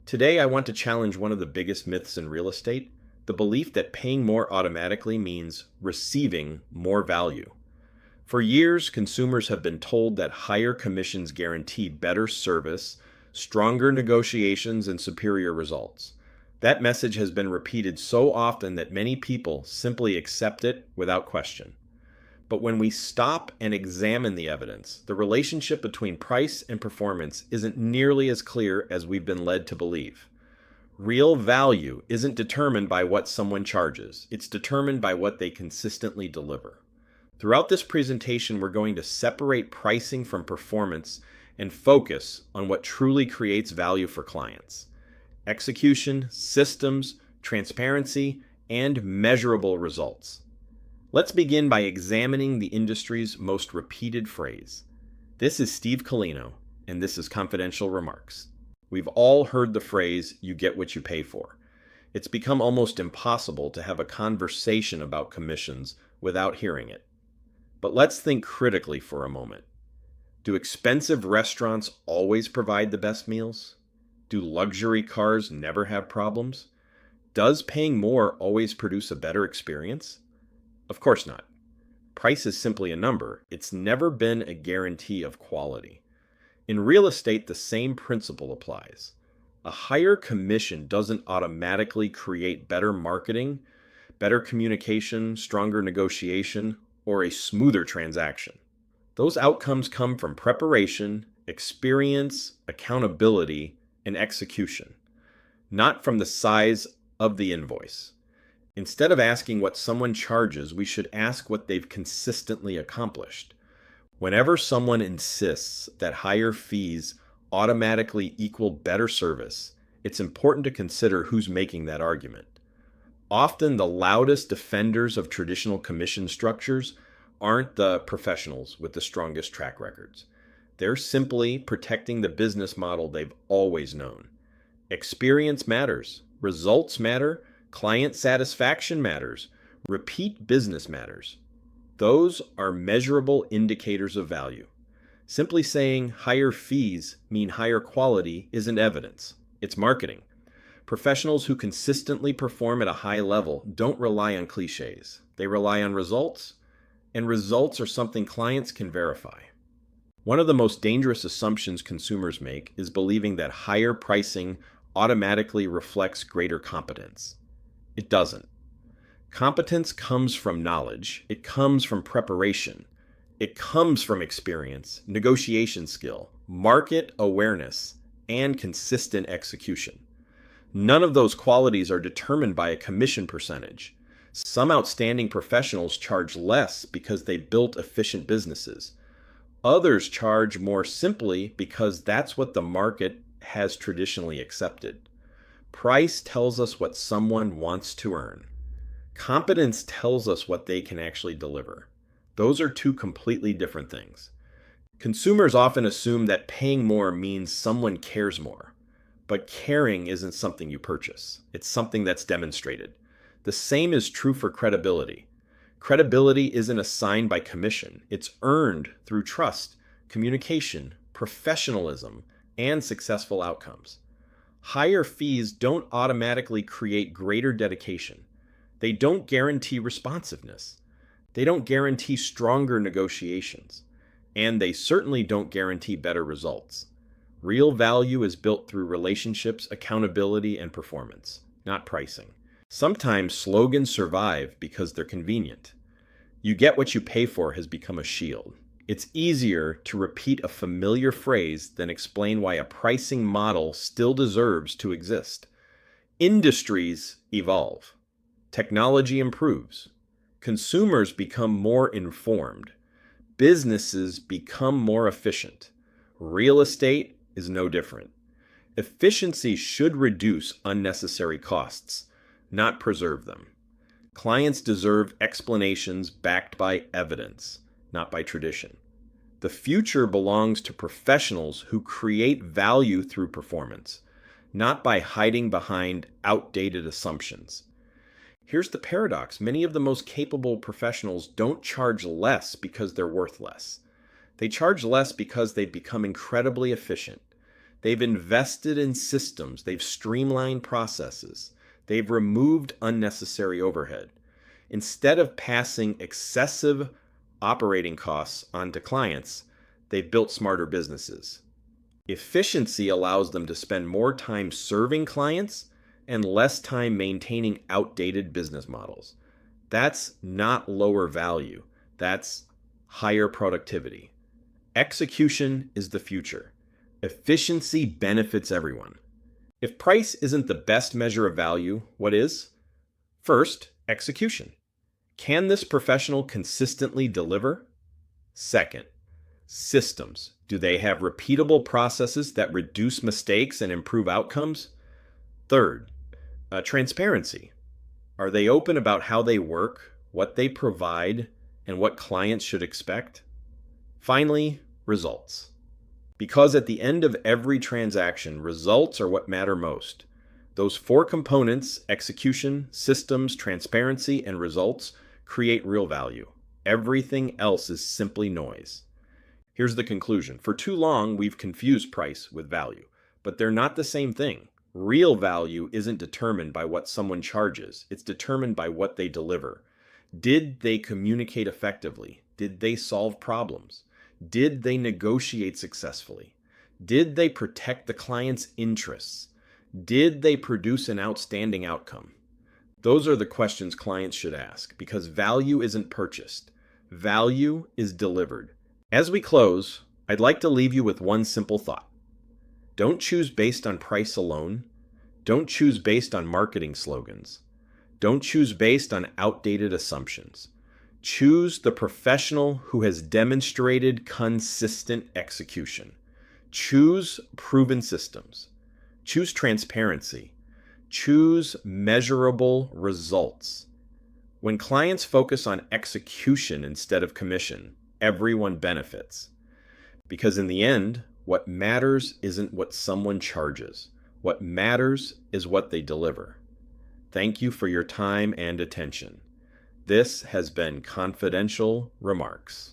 Today, I want to challenge one of the biggest myths in real estate, the belief that paying more automatically means receiving more value. For years, consumers have been told that higher commissions guarantee better service, stronger negotiations, and superior results. That message has been repeated so often that many people simply accept it without question. But when we stop and examine the evidence, the relationship between price and performance isn't nearly as clear as we've been led to believe. Real value isn't determined by what someone charges, it's determined by what they consistently deliver. Throughout this presentation, we're going to separate pricing from performance and focus on what truly creates value for clients. Execution, systems, transparency, and measurable results. Let's begin by examining the industry's most repeated phrase. This is Steve Koleno, and this is Confidential Remarks. We've all heard the phrase, "you get what you pay for." It's become almost impossible to have a conversation about commissions without hearing it. But let's think critically for a moment. Do expensive restaurants always provide the best meals? Do luxury cars never have problems? Does paying more always produce a better experience? Of course not. Price is simply a number. It's never been a guarantee of quality. In real estate, the same principle applies. A higher commission doesn't automatically create better marketing, better communication, stronger negotiation, or a smoother transaction. Those outcomes come from preparation, experience, accountability, and execution, not from the size of the invoice. Instead of asking what someone charges, we should ask what they've consistently accomplished. Whenever someone insists that higher fees automatically equal better service, it's important to consider who's making that argument. Often the loudest defenders of traditional commission structures aren't the professionals with the strongest track records. They're simply protecting the business model they've always known. Experience matters, results matter, client satisfaction matters, repeat business matters. Those are measurable indicators of value. Simply saying higher fees mean higher quality isn't evidence. It's marketing. Professionals who consistently perform at a high level don't rely on cliches. They rely on results, and results are something clients can verify. One of the most dangerous assumptions consumers make is believing that higher pricing automatically reflects greater competence. It doesn't. Competence comes from knowledge. It comes from preparation. It comes from experience, negotiation skill, market awareness, and consistent execution. None of those qualities are determined by a commission percentage. Some outstanding professionals charge less because they built efficient businesses. Others charge more simply because that's what the market has traditionally accepted. Price tells us what someone wants to earn. Competence tells us what they can actually deliver. Those are two completely different things. Consumers often assume that paying more means someone cares more. But caring isn't something you purchase. It's something that's demonstrated. The same is true for credibility. Credibility isn't assigned by commission. It's earned through trust, communication, professionalism, and successful outcomes. Higher fees don't automatically create greater dedication. They don't guarantee responsiveness. They don't guarantee stronger negotiations. And they certainly don't guarantee better results. Real value is built through relationships, accountability, and performance, not pricing. Sometimes slogans survive because they're convenient. "You get what you pay for" has become a shield. It's easier to repeat a familiar phrase than explain why a pricing model still deserves to exist. Industries evolve. Technology improves. Consumers become more informed. Businesses become more efficient. Real estate is no different. Efficiency should reduce unnecessary costs, not preserve them. Clients deserve explanations backed by evidence, not by tradition. The future belongs to professionals who create value through performance, not by hiding behind outdated assumptions. Here's the paradox. Many of the most capable professionals don't charge less because they're worth less. They charge less because they've become incredibly efficient. They've invested in systems. They've streamlined processes. They've removed unnecessary overhead. Instead of passing excessive operating costs onto clients, they've built smarter businesses. Efficiency allows them to spend more time serving clients and less time maintaining outdated business models. That's not lower value. That's higher productivity. Execution is the future. Efficiency benefits everyone. If price isn't the best measure of value, what is? First, execution. Can this professional consistently deliver? Second, systems. Do they have repeatable processes that reduce mistakes and improve outcomes? Third, transparency. Are they open about how they work, what they provide, and what clients should expect? Finally, results. Because at the end of every transaction, results are what matter most. Those four components, execution, systems, transparency, and results, create real value. Everything else is simply noise. Here's the conclusion. For too long, we've confused price with value, but they're not the same thing. Real value isn't determined by what someone charges. It's determined by what they deliver. Did they communicate effectively? Did they solve problems? Did they negotiate successfully? Did they protect the client's interests? Did they produce an outstanding outcome? Those are the questions clients should ask, because value isn't purchased. Value is delivered. As we close, I'd like to leave you with one simple thought. Don't choose based on price alone. Don't choose based on marketing slogans. Don't choose based on outdated assumptions. Choose the professional who has demonstrated consistent execution. Choose proven systems. Choose transparency. Choose measurable results. When clients focus on execution instead of commission, everyone benefits. Because in the end, what matters isn't what someone charges. What matters is what they deliver. Thank you for your time and attention. This has been Confidential Remarks.